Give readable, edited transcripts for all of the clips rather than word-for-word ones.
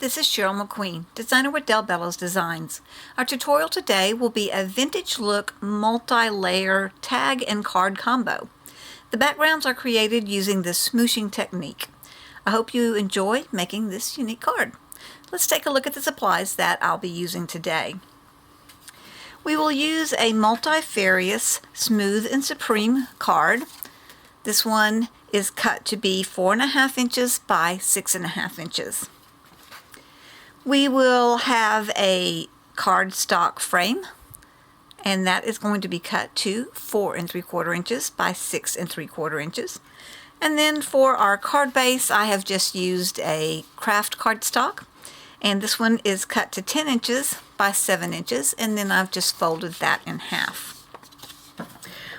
this is Cheryl McQueen, designer with Bello's Designs. Our tutorial today will be a vintage look multi-layer tag and card combo. The backgrounds are created using the smooshing technique. I hope you enjoy making this unique card. Let's take a look at the supplies that I'll be using today. We will use a multifarious Smooth and Supreme card. This one is cut to be 4.5 inches by 6.5 inches. We will have a cardstock frame, and that is going to be cut to 4 3/4 inches by 6 3/4 inches. And then for our card base, I have just used a craft cardstock, and this one is cut to 10 inches by 7 inches, and then I've just folded that in half.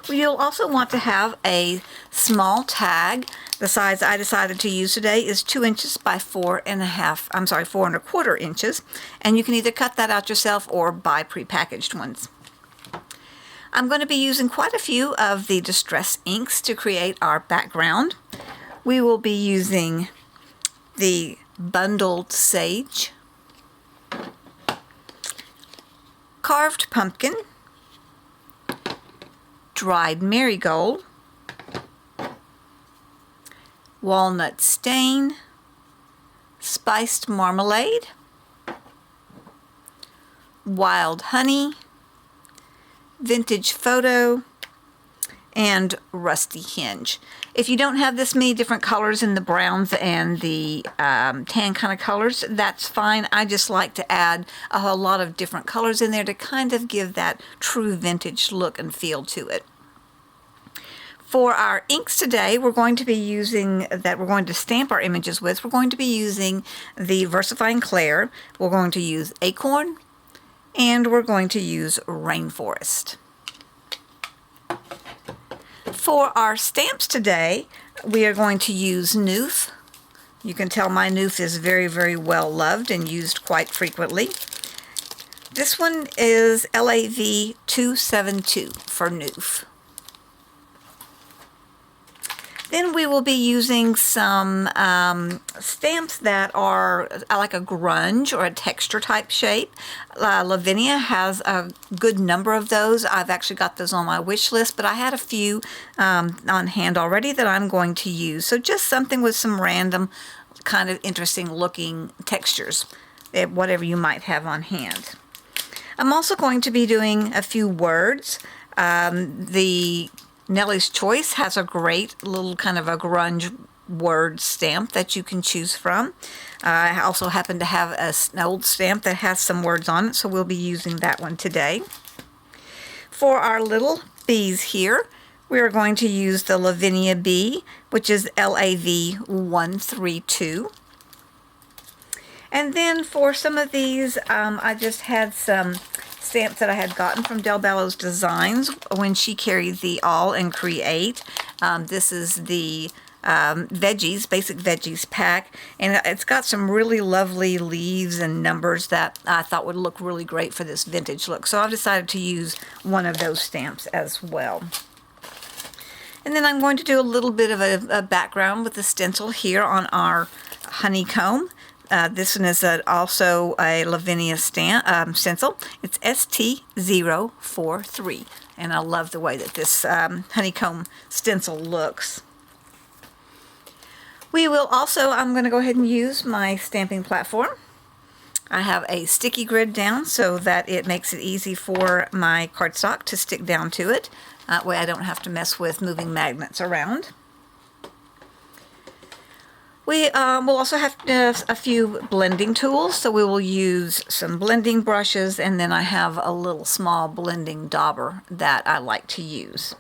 You'll also want to have a small tag. The size I decided to use today is 2 inches by 4.25 inches, and you can either cut that out yourself or buy prepackaged ones. I'm going to be using quite a few of the distress inks to create our background. We will be using the Bundled Sage, Carved Pumpkin, Dried Marigold, Walnut Stain, Spiced Marmalade, Wild Honey, Vintage Photo, and Rusty Hinge. If you don't have this many different colors in the browns and the tan kind of colors, that's fine. I just like to add a whole lot of different colors in there to kind of give that true vintage look and feel to it. For our inks today, we're going to stamp our images with, we're going to be using the VersaFine Clair, we're going to use Acorn, and we're going to use Rainforest. For our stamps today, we are going to use Noof. You can tell my Noof is very, very well loved and used quite frequently. This one is LAV 272 for Noof. Then we will be using some stamps that are like a grunge or a texture type shape. Lavinia has a good number of those. I've actually got those on my wish list, but I had a few on hand already that I'm going to use. So just something with some random kind of interesting looking textures, whatever you might have on hand. I'm also going to be doing a few words. The Nellie's Choice has a great little kind of a grunge word stamp that you can choose from. I also happen to have an old stamp that has some words on it, so we'll be using that one today. For our little bees here, we are going to use the Lavinia Bee, which is LAV 132. And then for some of these, I just had some stamps that I had gotten from Bello's Designs when she carried the Aall and Create. This is the Veggies, Basic Veggies pack, and it's got some really lovely leaves and numbers that I thought would look really great for this vintage look. So I've decided to use one of those stamps as well. And then I'm going to do a little bit of a background with the stencil here on our honeycomb. This one is also a Lavinia stencil. It's ST043, and I love the way that this honeycomb stencil looks. I'm going to go ahead and use my stamping platform. I have a sticky grid down so that it makes it easy for my cardstock to stick down to it. That way I don't have to mess with moving magnets around. We will also have a few blending tools, so we will use some blending brushes, and then I have a little small blending dauber that I like to use.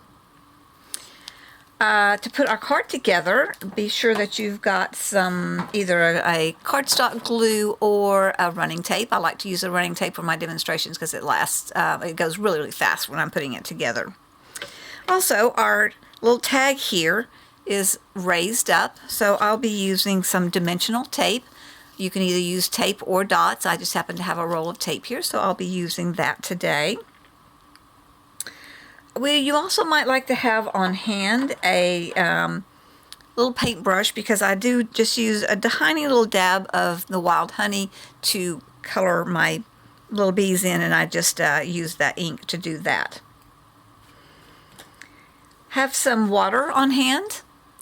To put our card together, be sure that you've got some either a cardstock glue or a running tape. I like to use a running tape for my demonstrations because it lasts, it goes really, really fast when I'm putting it together. Also, our little tag here is raised up, so I'll be using some dimensional tape. You can either use tape or dots. I just happen to have a roll of tape here, so I'll be using that today. You also might like to have on hand a little paintbrush because I do just use a tiny little dab of the wild honey to color my little bees in, and I just use that ink to do that. Have some water on hand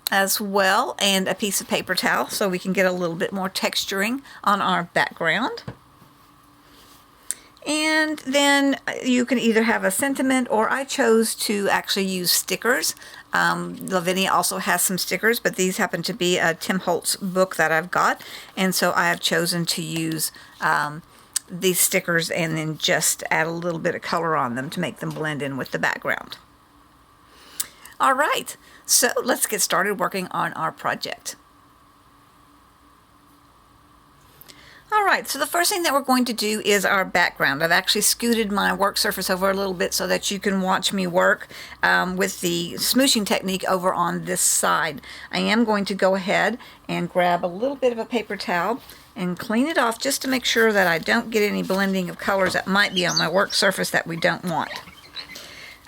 as well, and a piece of paper towel so we can get a little bit more texturing on our background. And then you can either have a sentiment, or I chose to actually use stickers. Lavinia also has some stickers, but these happen to be a Tim Holtz book that I've got, and so I have chosen to use these stickers and then just add a little bit of color on them to make them blend in with the background. All right, so let's get started working on our project. All right, so the first thing that we're going to do is our background. I've actually scooted my work surface over a little bit so that you can watch me work with the smooshing technique over on this side. I am going to go ahead and grab a little bit of a paper towel and clean it off just to make sure that I don't get any blending of colors that might be on my work surface that we don't want.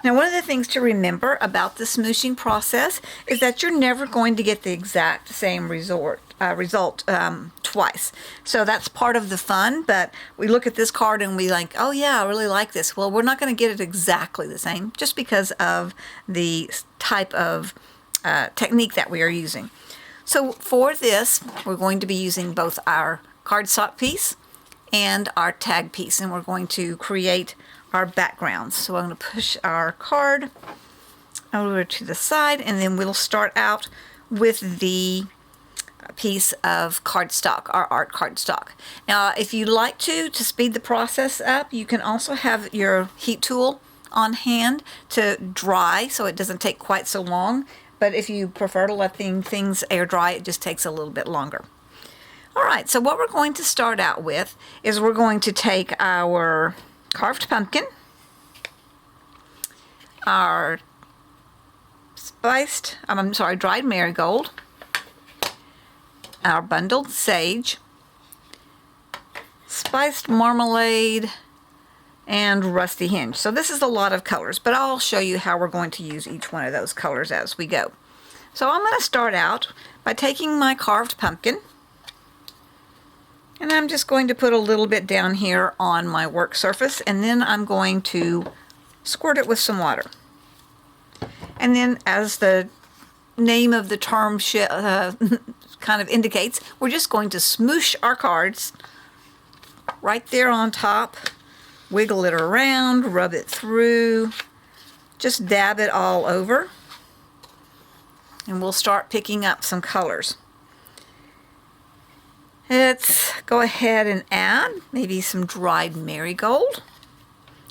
Now, one of the things to remember about the smooshing process is that you're never going to get the exact same result twice. So that's part of the fun, but we look at this card and we like, oh yeah, I really like this. Well, we're not going to get it exactly the same just because of the type of technique that we are using. So for this, we're going to be using both our cardstock piece and our tag piece, and we're going to create our backgrounds. So I'm going to push our card over to the side, and then we'll start out with the piece of cardstock, our art cardstock. Now, if you'd like to speed the process up, you can also have your heat tool on hand to dry so it doesn't take quite so long. But if you prefer to let things air dry, it just takes a little bit longer. All right, so what we're going to start out with is we're going to take our carved pumpkin, our dried marigold, our bundled sage, spiced marmalade, and rusty hinge. So this is a lot of colors, but I'll show you how we're going to use each one of those colors as we go. So I'm going to start out by taking my carved pumpkin, and I'm just going to put a little bit down here on my work surface, and then I'm going to squirt it with some water. And then, as the name of the term kind of indicates, we're just going to smoosh our cards right there on top, wiggle it around, rub it through, just dab it all over, and we'll start picking up some colors. Let's go ahead and add maybe some dried marigold.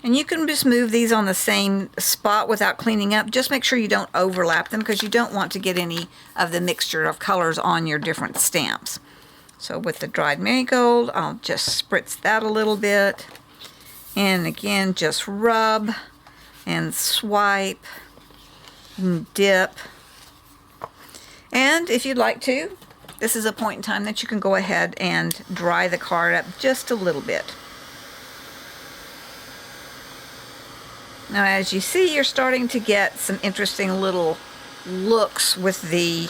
And you can just move these on the same spot without cleaning up. Just make sure you don't overlap them because you don't want to get any of the mixture of colors on your different stamps. So with the dried marigold, I'll just spritz that a little bit. And again, just rub and swipe and dip. And if you'd like to, this is a point in time that you can go ahead and dry the card up just a little bit. Now, as you see, you're starting to get some interesting little looks with the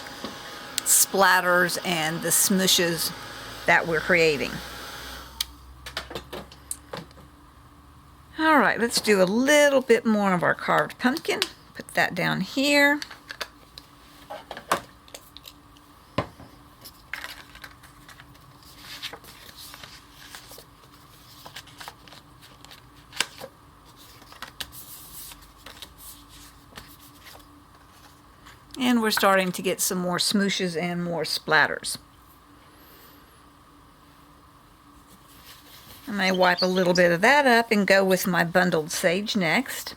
splatters and the smooshes that we're creating. All right, let's do a little bit more of our carved pumpkin. Put that down here. And we're starting to get some more smooshes and more splatters. I may wipe a little bit of that up and go with my bundled sage next.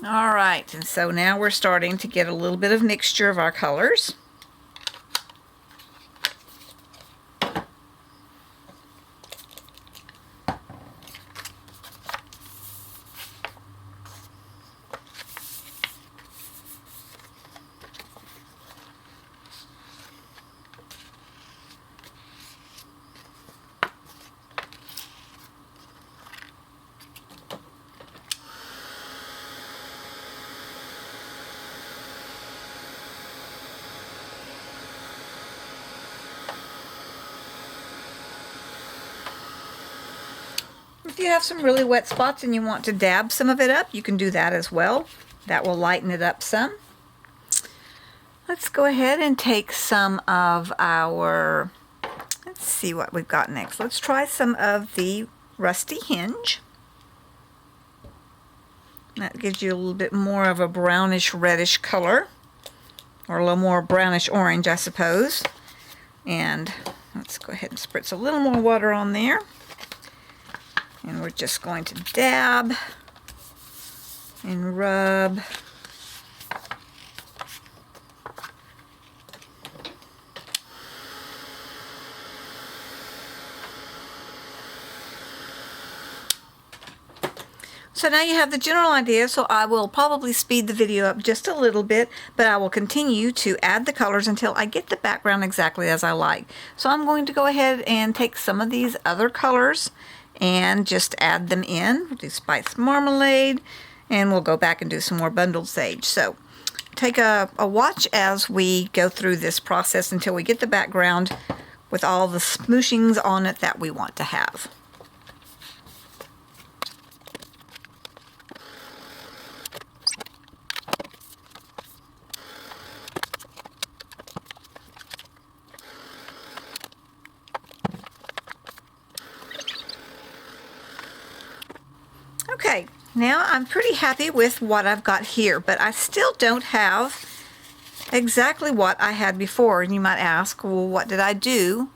All right, and so now we're starting to get a little bit of mixture of our colors. If you have some really wet spots and you want to dab some of it up, you can do that as well. That will lighten it up some. Let's go ahead and take some of our, let's see what we've got next. Let's try some of the Rusty Hinge. That gives you a little bit more of a brownish reddish color, or a little more brownish orange, I suppose. And let's go ahead and spritz a little more water on there. And we're just going to dab and rub. So now you have the general idea, so I will probably speed the video up just a little bit, but I will continue to add the colors until I get the background exactly as I like. So I'm going to go ahead and take some of these other colors and just add them in. We'll do Spiced Marmalade, and we'll go back and do some more Bundled Sage. So take a watch as we go through this process until we get the background with all the smooshings on it that we want to have. Okay, now I'm pretty happy with what I've got here, but I still don't have exactly what I had before. And you might ask, well, what did I do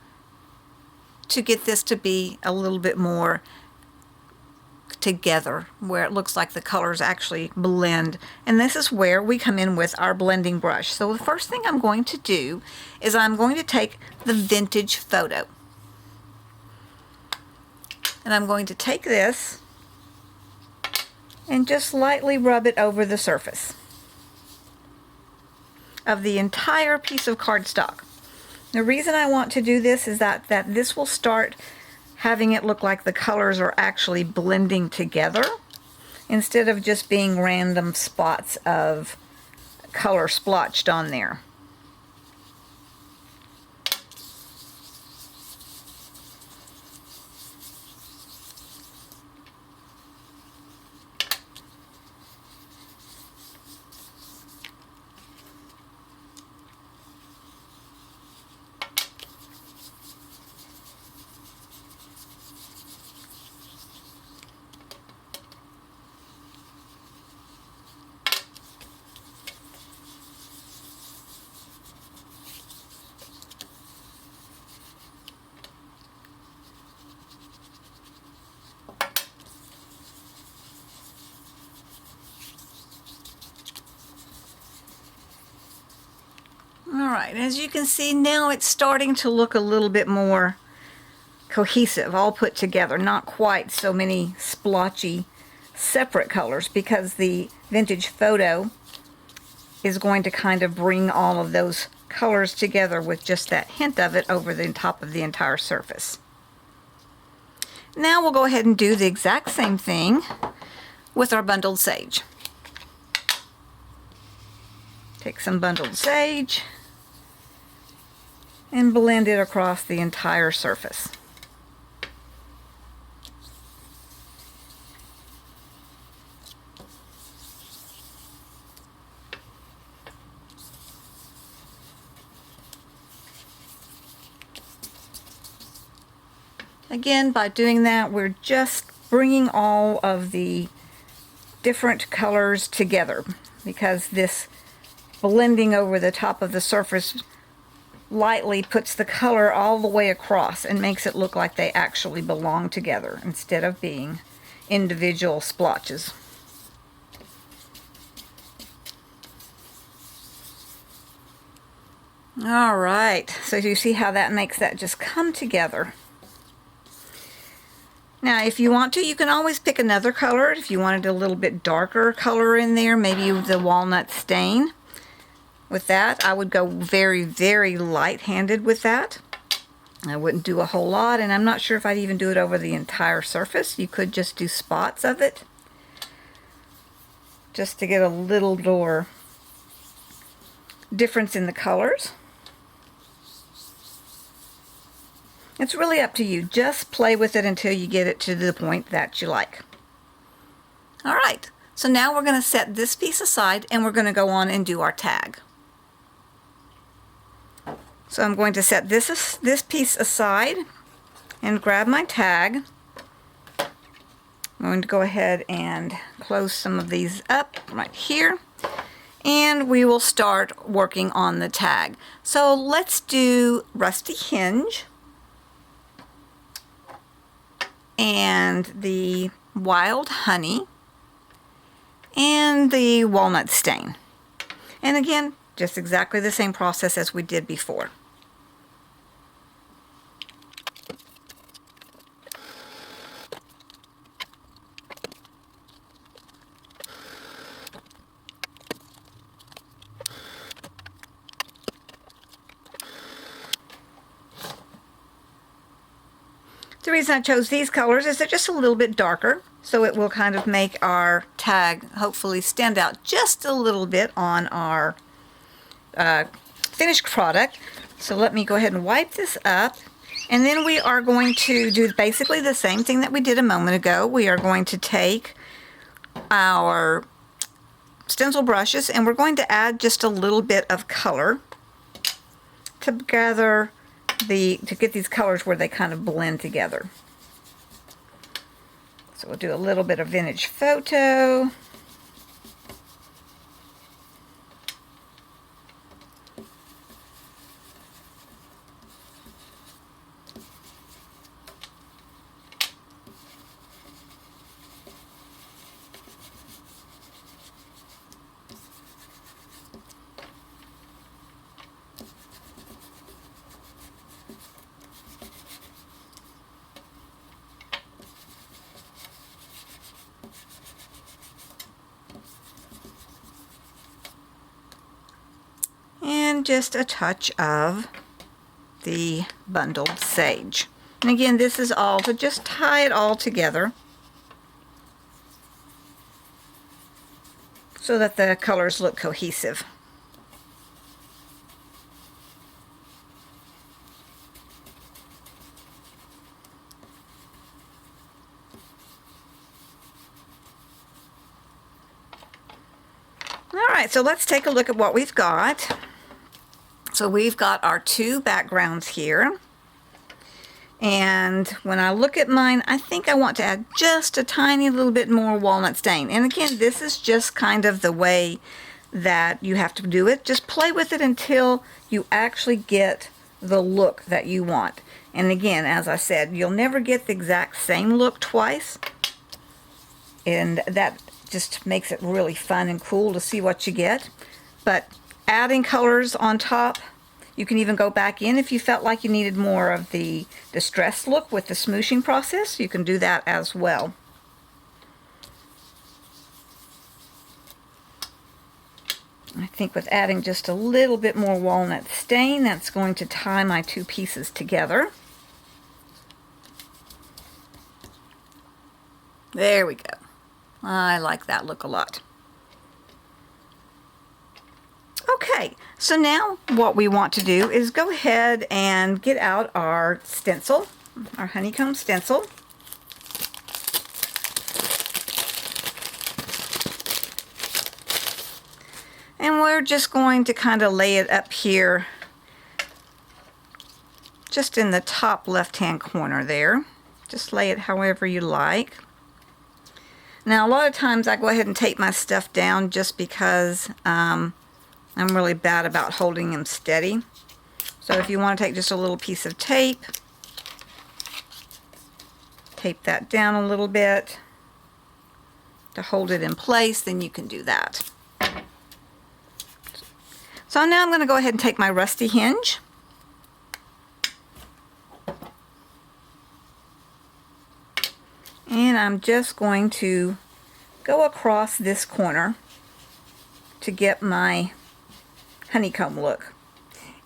to get this to be a little bit more together, where it looks like the colors actually blend? And this is where we come in with our blending brush. So the first thing I'm going to do is I'm going to take the Vintage Photo. And I'm going to take this and just lightly rub it over the surface of the entire piece of cardstock. The reason I want to do this is that this will start having it look like the colors are actually blending together instead of just being random spots of color splotched on there. Alright, as you can see now it's starting to look a little bit more cohesive, all put together, not quite so many splotchy separate colors, because the Vintage Photo is going to kind of bring all of those colors together with just that hint of it over the top of the entire surface. Now we'll go ahead and do the exact same thing with our Bundled Sage. Take some Bundled Sage and blend it across the entire surface. Again, by doing that, we're just bringing all of the different colors together, because this blending over the top of the surface lightly puts the color all the way across and makes it look like they actually belong together instead of being individual splotches. Alright, so you see how that makes that just come together. Now if you want to, you can always pick another color. If you wanted a little bit darker color in there, maybe the Walnut Stain. With that, I would go very, very light-handed with that. I wouldn't do a whole lot, and I'm not sure if I'd even do it over the entire surface. You could just do spots of it, just to get a little more difference in the colors. It's really up to you. Just play with it until you get it to the point that you like. All right, so now we're going to set this piece aside and we're going to go on and do our tag. So I'm going to set this piece aside and grab my tag. I'm going to go ahead and close some of these up right here, and we will start working on the tag. So let's do Rusty Hinge and the Wild Honey and the Walnut Stain. And again, just exactly the same process as we did before. The reason I chose these colors is they're just a little bit darker, so it will kind of make our tag hopefully stand out just a little bit on our finished product. So let me go ahead and wipe this up, and then we are going to do basically the same thing that we did a moment ago. We are going to take our stencil brushes and we're going to add just a little bit of color to get these colors where they kind of blend together. So we'll do a little bit of Vintage Photo. And just a touch of the bundled sage. And again, this is all to just tie it all together so that the colors look cohesive. All right, so let's take a look at what we've got. So we've got our two backgrounds here. And when I look at mine, I think I want to add just a tiny little bit more walnut stain. And again, this is just kind of the way that you have to do it. Just play with it until you actually get the look that you want. And again, as I said, you'll never get the exact same look twice. And that just makes it really fun and cool to see what you get. But adding colors on top, you can even go back in if you felt like you needed more of the distressed look with the smooshing process. You can do that as well. I think with adding just a little bit more walnut stain, that's going to tie my two pieces together. There we go. I like that look a lot. Okay, so now what we want to do is go ahead and get out our stencil, our honeycomb stencil. And we're just going to kind of lay it up here, just in the top left-hand corner there. Just lay it however you like. Now, a lot of times I go ahead and tape my stuff down just because I'm really bad about holding them steady. So if you want to take just a little piece of tape, tape that down a little bit to hold it in place, then you can do that. So now I'm going to go ahead and take my Rusty Hinge. And I'm just going to go across this corner to get my honeycomb look.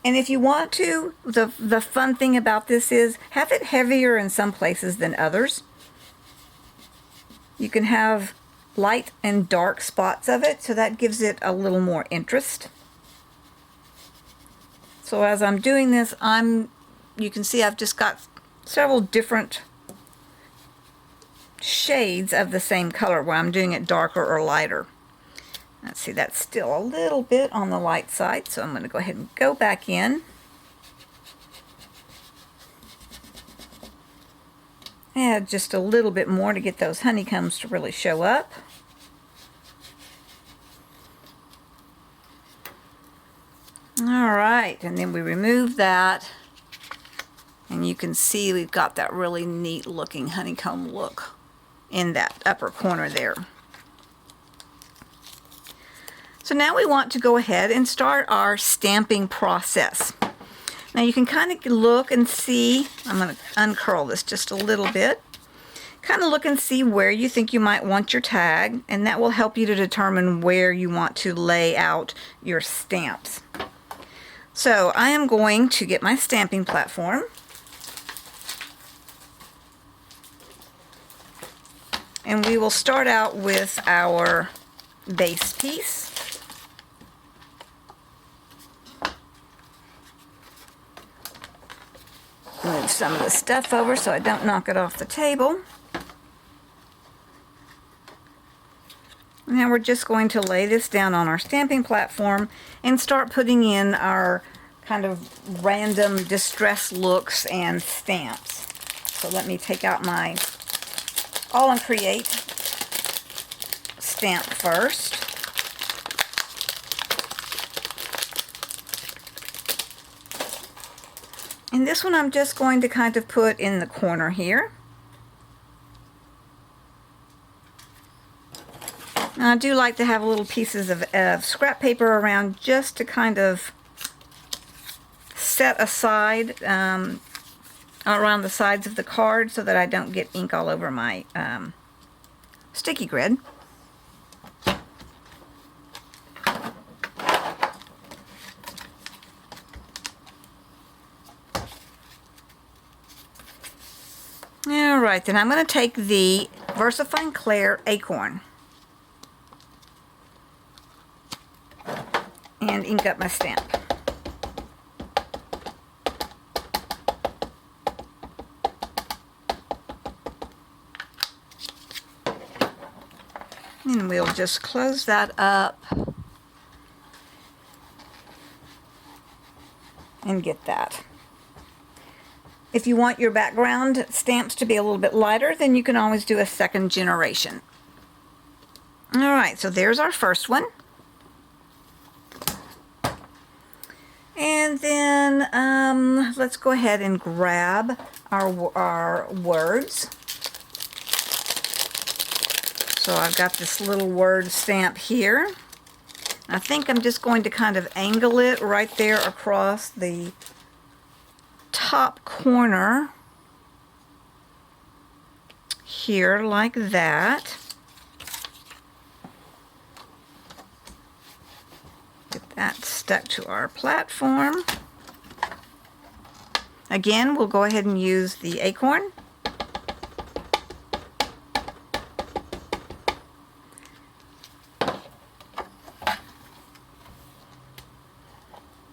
And if you want to, the fun thing about this is have it heavier in some places than others. You can have light and dark spots of it, so that gives it a little more interest. So as I'm doing this, you can see I've just got several different shades of the same color where I'm doing it darker or lighter. Let's see, that's still a little bit on the light side, so I'm going to go ahead and go back in. Add just a little bit more to get those honeycombs to really show up. Alright, and then we remove that, and you can see we've got that really neat looking honeycomb look in that upper corner there. So now we want to go ahead and start our stamping process. Now you can kind of look and see, I'm going to uncurl this just a little bit, kind of look and see where you think you might want your tag, and that will help you to determine where you want to lay out your stamps. So I am going to get my stamping platform, and we will start out with our base piece. Move some of the stuff over so I don't knock it off the table. Now we're just going to lay this down on our stamping platform and start putting in our kind of random distress looks and stamps. So let me take out my Aall and Create stamp first. And this one I'm just going to kind of put in the corner here. Now I do like to have little pieces of scrap paper around just to kind of set aside around the sides of the card so that I don't get ink all over my sticky grid. Alright, then I'm going to take the VersaFine Clair Acorn and ink up my stamp. And we'll just close that up and get that. If you want your background stamps to be a little bit lighter, then you can always do a second generation. Alright, so there's our first one. And then let's go ahead and grab our words. So I've got this little word stamp here. I think I'm just going to kind of angle it right there across the top corner here like that. Get that stuck to our platform. Again, we'll go ahead and use the acorn.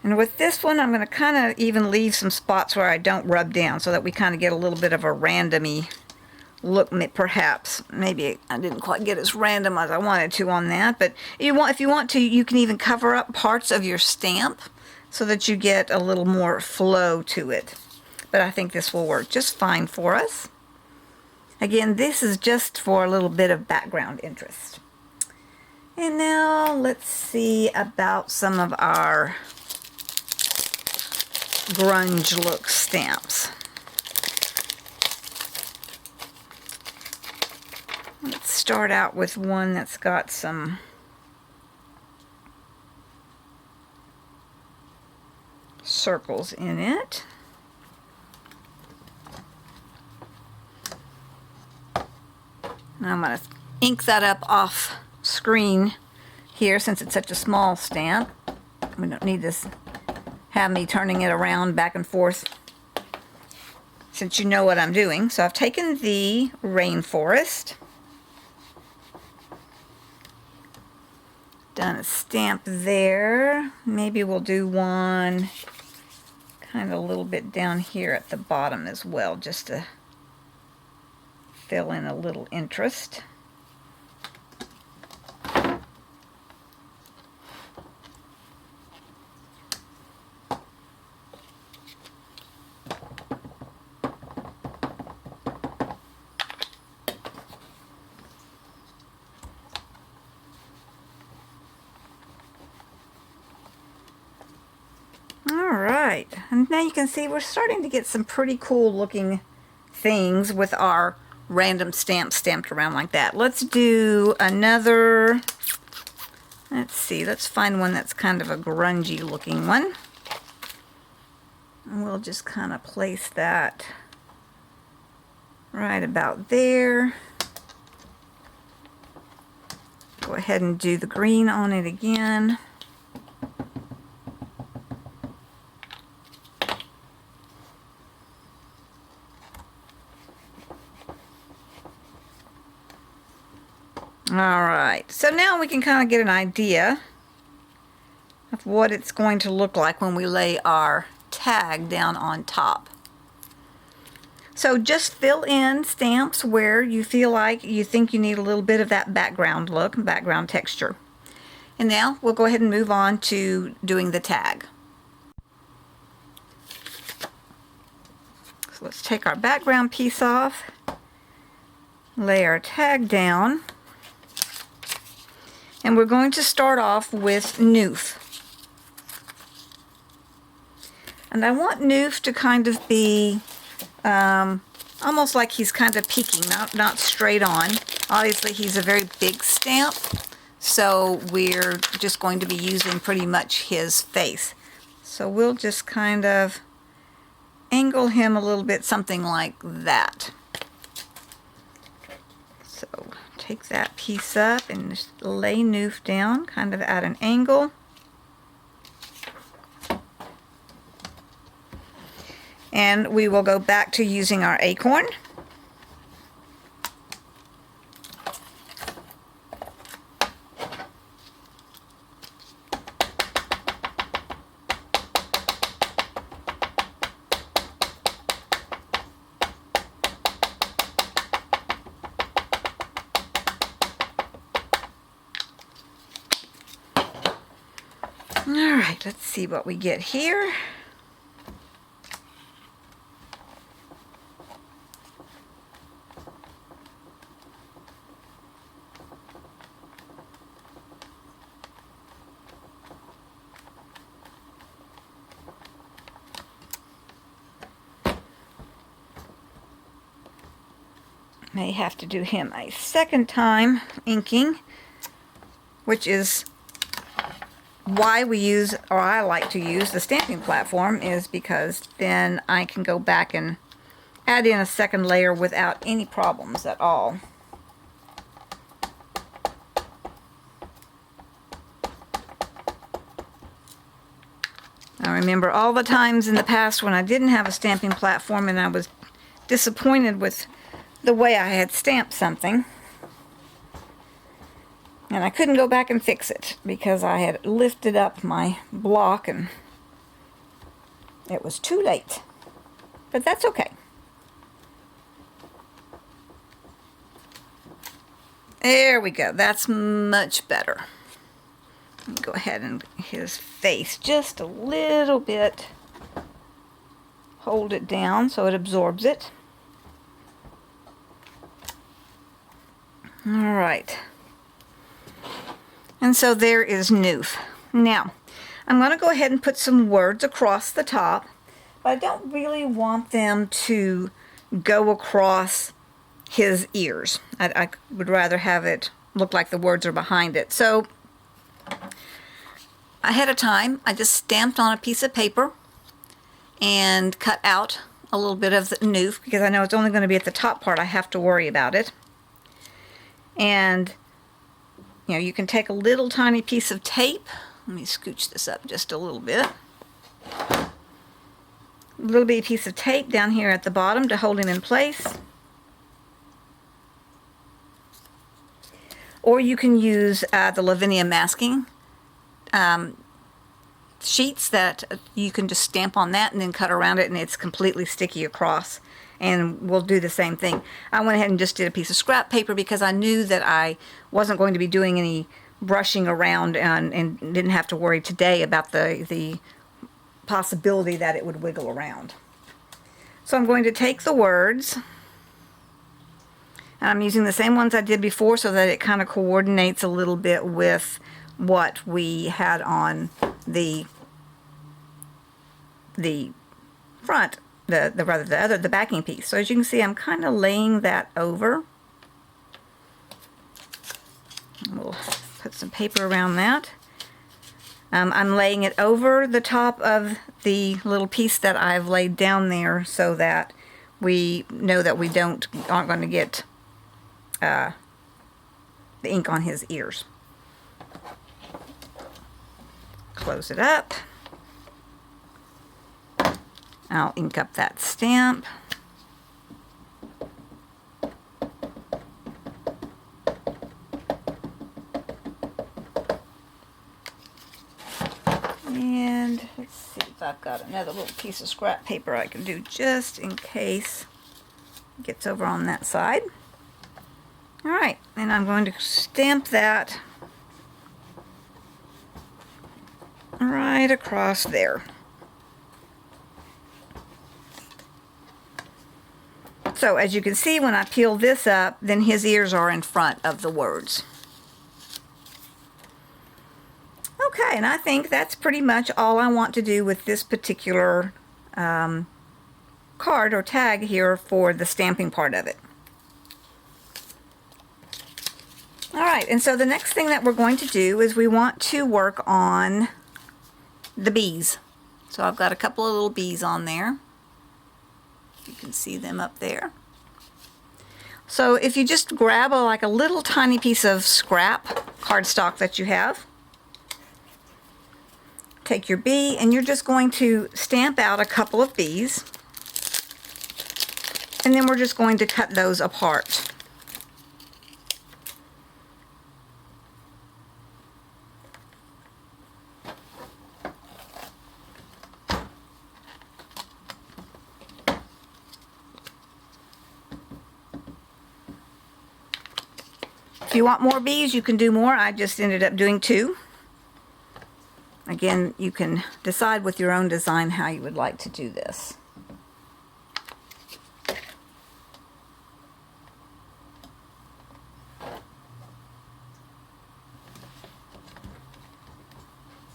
And with this one, I'm going to kind of even leave some spots where I don't rub down so that we kind of get a little bit of a randomy look, perhaps. Maybe I didn't quite get as random as I wanted to on that, but if you want to, you can even cover up parts of your stamp so that you get a little more flow to it. But I think this will work just fine for us. Again, this is just for a little bit of background interest. And now let's see about some of our grunge look stamps. Let's start out with one that's got some circles in it. Now I'm going to ink that up off screen here since it's such a small stamp. We don't need this have me turning it around back and forth since you know what I'm doing. So I've taken the rainforest, done a stamp there. Maybe we'll do one kind of a little bit down here at the bottom as well, just to fill in a little interest. Alright, and now you can see we're starting to get some pretty cool looking things with our random stamps stamped around like that. Let's do another, let's see, let's find one that's kind of a grungy looking one. And we'll just kind of place that right about there. Go ahead and do the green on it again. Alright, so now we can kind of get an idea of what it's going to look like when we lay our tag down on top. So just fill in stamps where you feel like you think you need a little bit of that background look, background texture. And now we'll go ahead and move on to doing the tag. So let's take our background piece off, lay our tag down. And we're going to start off with Noof. And I want Noof to kind of be almost like he's kind of peeking, not straight on. Obviously he's a very big stamp, so we're just going to be using pretty much his face. So we'll just kind of angle him a little bit, something like that. So take that piece up and just lay Noof down kind of at an angle. And we will go back to using our acorn. Alright, let's see what we get here. May have to do him a second time inking, which is why we use, or I like to use, the stamping platform, is because then I can go back and add in a second layer without any problems at all. I remember all the times in the past when I didn't have a stamping platform and I was disappointed with the way I had stamped something. And I couldn't go back and fix it because I had lifted up my block and it was too late. But that's okay. There we go. That's much better. Go ahead and his face just a little bit. Hold it down so it absorbs it. All right. And so there is Noof. Now, I'm going to go ahead and put some words across the top, but I don't really want them to go across his ears. I would rather have it look like the words are behind it. So, ahead of time, I just stamped on a piece of paper and cut out a little bit of the Noof because I know it's only going to be at the top part I have to worry about it. And you know, you can take a little tiny piece of tape. Let me scooch this up just a little bit. A little bitty piece of tape down here at the bottom to hold him in place. Or you can use the Lavinia masking sheets that you can just stamp on that and then cut around it, and it's completely sticky across. And we'll do the same thing. I went ahead and just did a piece of scrap paper because I knew that I wasn't going to be doing any brushing around and didn't have to worry today about the possibility that it would wiggle around. So I'm going to take the words, and I'm using the same ones I did before so that it kind of coordinates a little bit with what we had on the front, the backing piece. So as you can see, I'm kind of laying that over. We'll put some paper around that. I'm laying it over the top of the little piece that I've laid down there so that we know that we aren't going to get the ink on his ears. Close it up. I'll ink up that stamp. And let's see if I've got another little piece of scrap paper I can do just in case it gets over on that side. Alright, and I'm going to stamp that right across there. So as you can see, when I peel this up, then his ears are in front of the words. Okay, and I think that's pretty much all I want to do with this particular card or tag here for the stamping part of it. Alright, and so the next thing that we're going to do is we want to work on the bees. So I've got a couple of little bees on there. You can see them up there. So if you just grab like a little tiny piece of scrap cardstock that you have, take your bee, and you're just going to stamp out a couple of bees, and then we're just going to cut those apart. If you want more bees, you can do more. I just ended up doing 2. Again, you can decide with your own design how you would like to do this.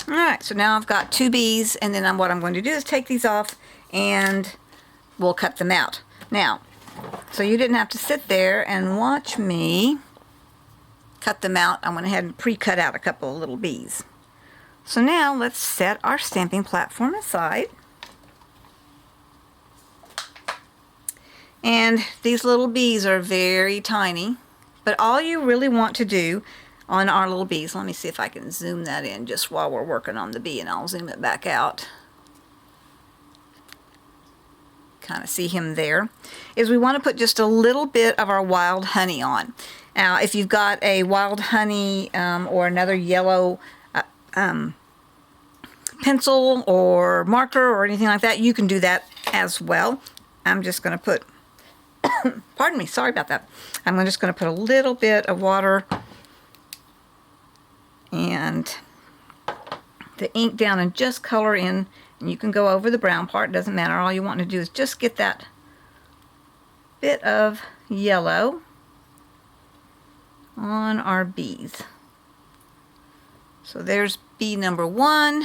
Alright, so now I've got 2 bees, and then what I'm going to do is take these off and we'll cut them out. Now, so you didn't have to sit there and watch me cut them out. I went ahead and pre-cut out a couple of little bees. So now let's set our stamping platform aside. And these little bees are very tiny, but all you really want to do on our little bees, let me see if I can zoom that in just while we're working on the bee, and I'll zoom it back out. Kind of see him there, is we want to put just a little bit of our wild honey on. Now, if you've got a wild honey or another yellow pencil or marker or anything like that, you can do that as well. I'm just going to put, pardon me, sorry about that. I'm just going to put a little bit of water and the ink down and just color in. And you can go over the brown part, doesn't matter. All you want to do is just get that bit of yellow on our bees. So there's bee number 1,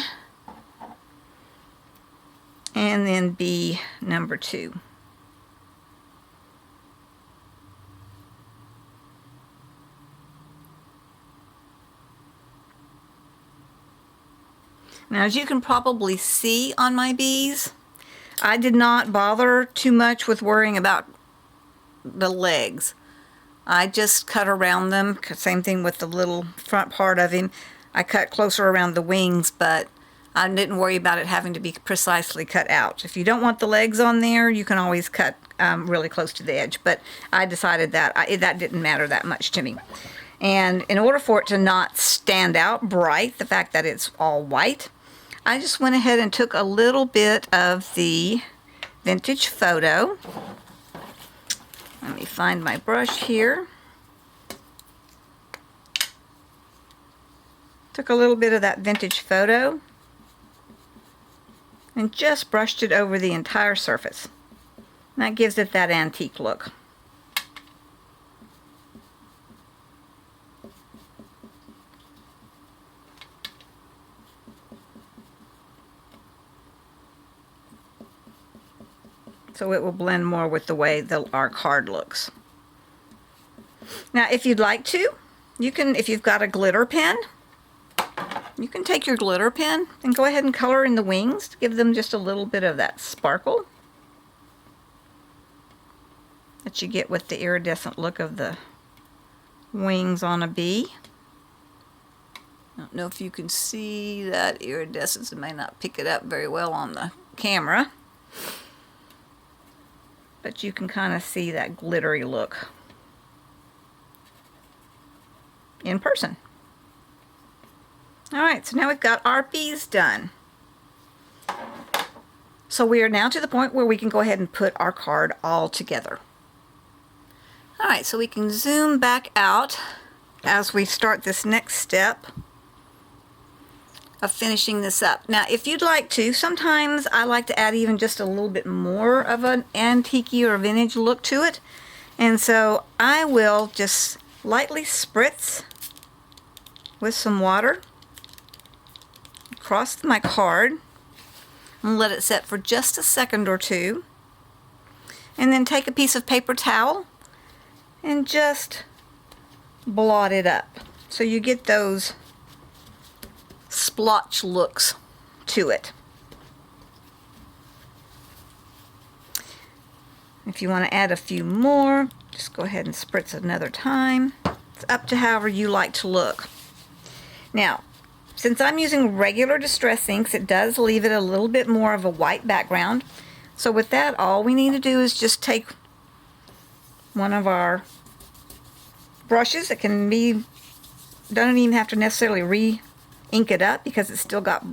and then bee number 2. Now, as you can probably see on my bees, I did not bother too much with worrying about the legs. I just cut around them. Same thing with the little front part of him. I cut closer around the wings, but I didn't worry about it having to be precisely cut out. If you don't want the legs on there, you can always cut really close to the edge. But I decided that that didn't matter that much to me. And in order for it to not stand out bright, the fact that it's all white, I just went ahead and took a little bit of the vintage photo. Let me find my brush here. Took a little bit of that vintage photo and just brushed it over the entire surface. And that gives it that antique look. So it will blend more with the way our card looks. Now, if you'd like to, you can, if you've got a glitter pen, you can take your glitter pen and go ahead and color in the wings to give them just a little bit of that sparkle that you get with the iridescent look of the wings on a bee. I don't know if you can see that iridescence. It may not pick it up very well on the camera, but you can kind of see that glittery look in person. Alright, so now we've got our bees done. So we are now to the point where we can go ahead and put our card all together. Alright, so we can zoom back out as we start this next step of finishing this up. Now, if you'd like to, sometimes I like to add even just a little bit more of an antique or vintage look to it. And so I will just lightly spritz with some water across my card and let it set for just a second or two. And then take a piece of paper towel and just blot it up. So you get those splotch looks to it. If you want to add a few more, just go ahead and spritz another time. It's up to however you like to look. Now, since I'm using regular distress inks, it does leave it a little bit more of a white background. So with that, all we need to do is just take one of our brushes. It can be, don't even have to necessarily re-ink it up because it's still got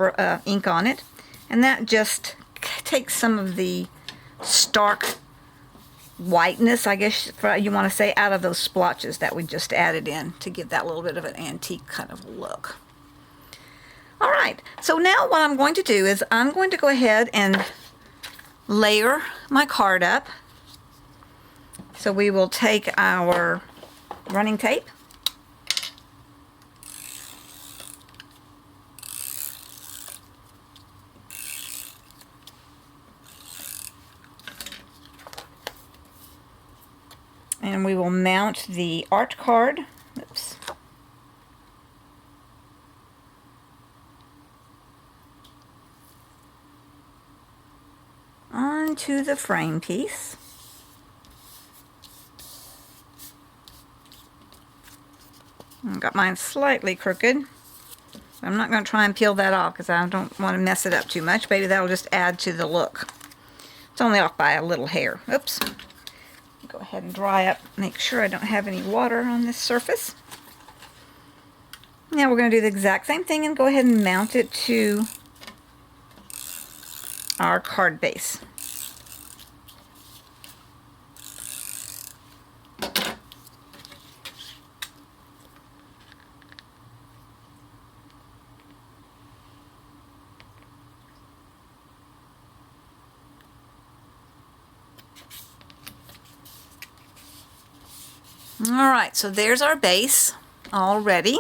ink on it. And that just takes some of the stark whiteness, I guess you want to say, out of those splotches that we just added in to give that little bit of an antique kind of look. Alright, so now what I'm going to do is I'm going to go ahead and layer my card up. So we will take our running tape, and we will mount the art card. Oops. Onto the frame piece. I've got mine slightly crooked. I'm not going to try and peel that off because I don't want to mess it up too much. Maybe that'll just add to the look. It's only off by a little hair. Oops. Go ahead and dry up. Make sure I don't have any water on this surface. Now we're going to do the exact same thing and go ahead and mount it to our card base. Alright, so there's our base all ready.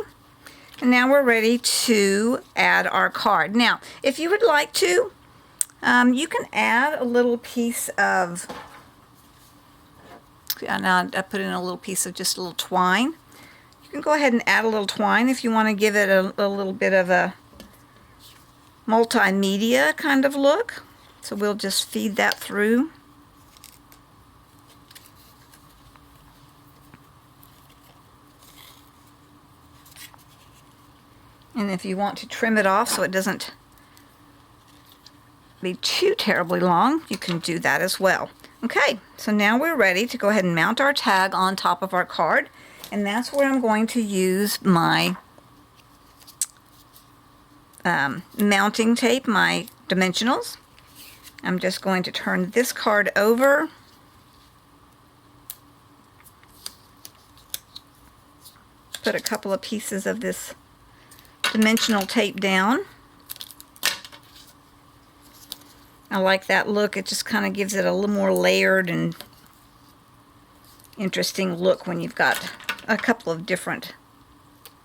And now we're ready to add our card. Now, if you would like to, you can add a little piece of, now I put in a little piece of just a little twine. You can go ahead and add a little twine if you want to give it a little bit of a multimedia kind of look. So we'll just feed that through. And if you want to trim it off so it doesn't be too terribly long, you can do that as well. Okay, so now we're ready to go ahead and mount our tag on top of our card. And that's where I'm going to use my mounting tape my dimensionals. I'm just going to turn this card over. Put a couple of pieces of this dimensional tape down. I like that look. It just kind of gives it a little more layered and interesting look when you've got a couple of different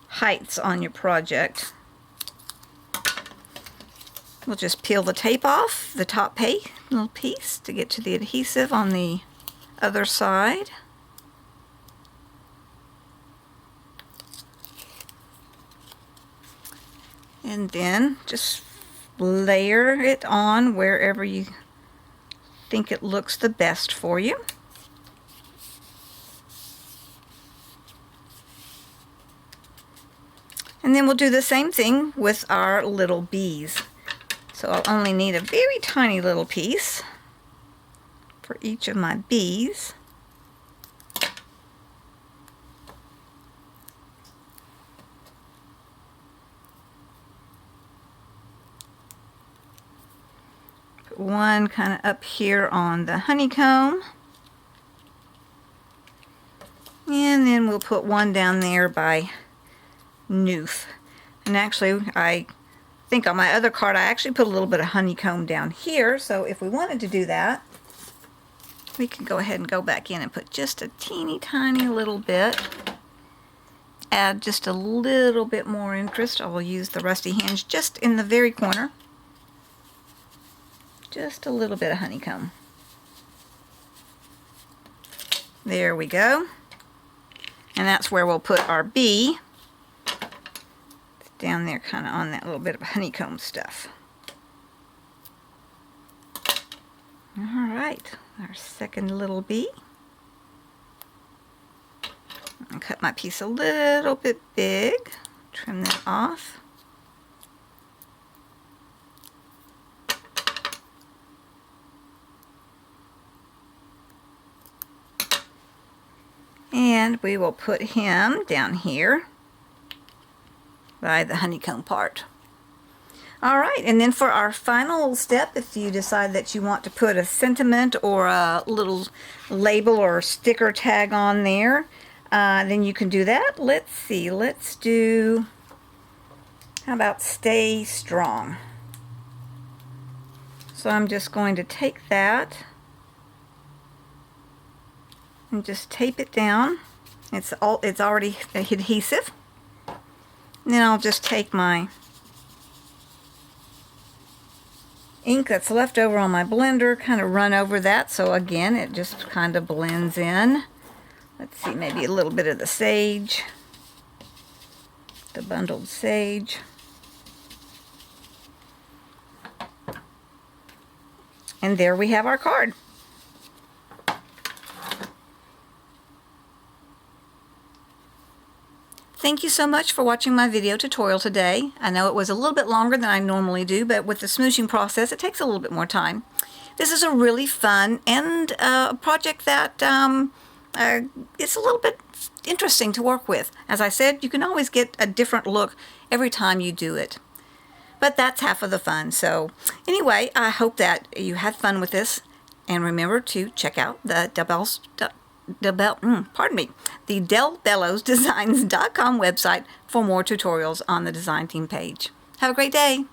heights on your project. We'll just peel the tape off the top little piece to get to the adhesive on the other side. And then just layer it on wherever you think it looks the best for you. And then we'll do the same thing with our little bees. So I'll only need a very tiny little piece for each of my bees. Put one kind of up here on the honeycomb. And then we'll put one down there by Noof. And actually, I think on my other card I actually put a little bit of honeycomb down here, so if we wanted to do that, we can go ahead and go back in and put just a teeny tiny little bit. Add just a little bit more interest. I will use the rusty hinge just in the very corner. Just a little bit of honeycomb. There we go. And that's where we'll put our bee. Down there kind of on that little bit of honeycomb stuff. Alright, our second little bee. I'll cut my piece a little bit big. Trim that off. And we will put him down here by the honeycomb part. Alright, and then for our final step, if you decide that you want to put a sentiment or a little label or sticker tag on there, then you can do that. Let's see, let's do, how about stay strong? So I'm just going to take that and just tape it down. It's already adhesive. And then I'll just take my ink that's left over on my blender, kind of run over that, so again it just kind of blends in. Let's see, maybe a little bit of the sage, the bundled sage. And there we have our card. Thank you so much for watching my video tutorial today. I know it was a little bit longer than I normally do, but with the smooshing process it takes a little bit more time. This is a really fun and a project that it's a little bit interesting to work with. As I said, you can always get a different look every time you do it. But that's half of the fun. So anyway, I hope that you had fun with this, and remember to check out the DellBellowsDesigns.com website for more tutorials on the design team page. Have a great day.